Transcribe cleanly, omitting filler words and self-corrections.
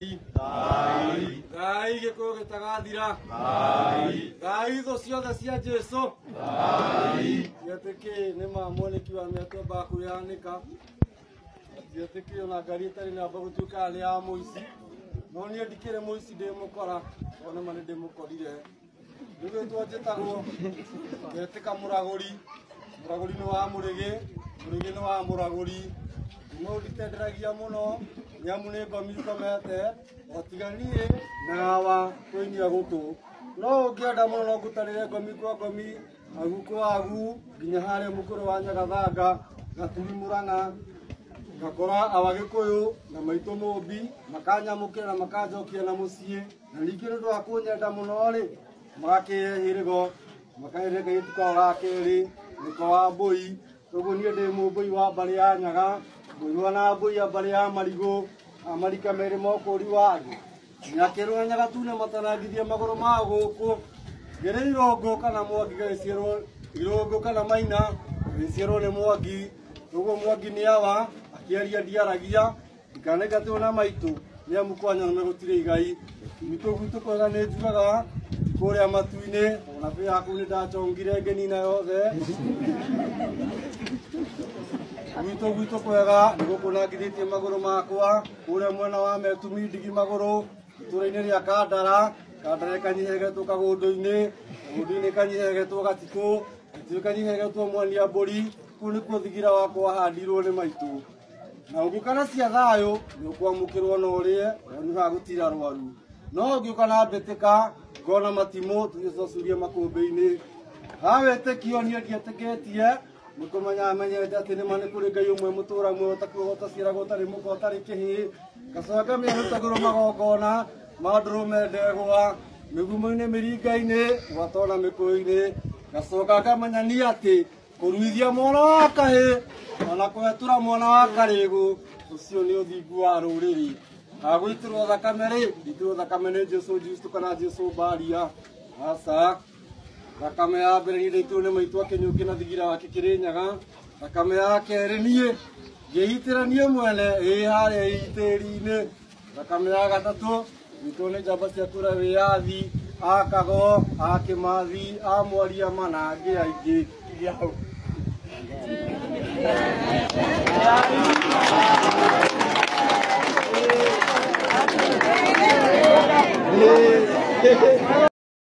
Ngai gĩkũyũ gĩtagathira. Ngai thũ ciothe cia Jesũ. Ndietĩkĩ nĩ mwanĩki wa mĩatũ ambaga kwĩyanĩka. Ndietĩkĩ ona ngari ĩtarĩ namba gũtuĩka nĩ ya mũici. No niĩ ndikĩrĩ mũici ndĩmũkora. Ona ma nĩ ndĩmũkorire. Nĩgwĩtwo njĩtagwo ngetĩka mũragũri. Mũragũri nĩ wa mũrĩgĩ. Mũrĩgĩ nĩ wa mũragũri. No nditenderagia mũno. Nyamu nĩ ngomi ikomete. Otiganie na wa kũinia gũtũ. No ũngĩenda mũno no ngũtarĩre ngomi kwa ngomi. Agu kwa agu. Nginya harĩa mũkũrũ wa Nyagathanga. Gaturi Mũrang'a. Ngakora Abagĩkũyũ na maitũ Mũmbi. Makanyamũkĩra na makanjokia na mũciĩ. Na ningĩ nĩ ũndũ wa kũnyenda mũno rĩ. Magakĩhe hĩrĩgo. Makahe kairĩtu kao ga kerĩ. Nĩko wa mbũi. Koguo niĩ ndĩ mũmbũi wa mbarĩ ya Nyaga. Mũirwo na mbũi ya mbarĩ ya Marigũ. Amarika merĩ mokũri wa thĩ. Nyakĩrwo Nyagatune matanangithie magũrũ ma gũkũ. Ngĩrĩ Irũngũ kana Mwangi gagĩciarwo Irũngũ kana Maina gagĩciarwo nĩ Mwangi. Koguo Mwangi nĩ awa akĩaria ndiaragia. Ndikanaingatwo na maitũ nĩamu kwanya nĩme gũtirĩ igai. Gwitũ kwega nĩ njugaga kũrĩa matu-inĩ ona bĩ yaku nĩ ndachongire ngenina yothe. Gwitũ kwega nĩ gũkũnangithĩtie magũrũ makwa kũrĩa mwena wa Metumi Ndigi magũrũ itũra-inĩ rĩa Kandara. Kandara ĩkanyihegetwo Kagũndũ-inĩ, Kagũndũ-inĩ ĩkanyihegetwo Gatikũ, Gatikũ ĩkanyihegetwo Mwania Mbũri. Kũu nĩkuo thigira wakwa wahandirwo nĩ maitũ. Na ũngĩũka na cia thayũ nĩ ũkwamũkĩrwo na ũrĩe nĩ haha gũtira arwaru. No ũngĩũka na mbĩtĩka ngona matimũ tũgĩcocuria makũmbĩ-inĩ. Ha wĩtĩkio niĩ ndietĩkĩtie. Nĩkũmenya menyete atĩ nĩma nĩ kũrĩ Ngai ũmwe mũtũra muoyo ũtakuohota ciĩragwo ũtarĩ mũko ũtarĩ kĩhĩ. Gacoka mĩarutagĩrwo magongona ma ndũrũme ndegwa mĩgumo-inĩ mĩringa-inĩ gwatona mĩkũyũ-inĩ. Gacoka ngamenya niĩ atĩ kũruithia mwana wa kahĩ ona kũhetũra mwana wa karĩgũ ũcio nĩ ũthingu wa rũrĩrĩ. Agũitĩrwo thakame rĩ, nditĩrwo thakame nĩ Jesũ Kristo kana Jesũ Mbaria. Aca. Thakame ya mbere niĩ ndaitĩrwo nĩ maitũ Akĩnyũki na thigira wake Kĩrĩnyaga. Thakame ya kerĩ niĩ ngĩitĩra niĩ mwene harĩa itĩri-inĩ. Thakame ya gatatũ nditĩrwo nĩ njamba cia kũrĩa wĩyathi a Kago, a Kĩmathi, a Mwariama na angĩ aingĩ iria hau.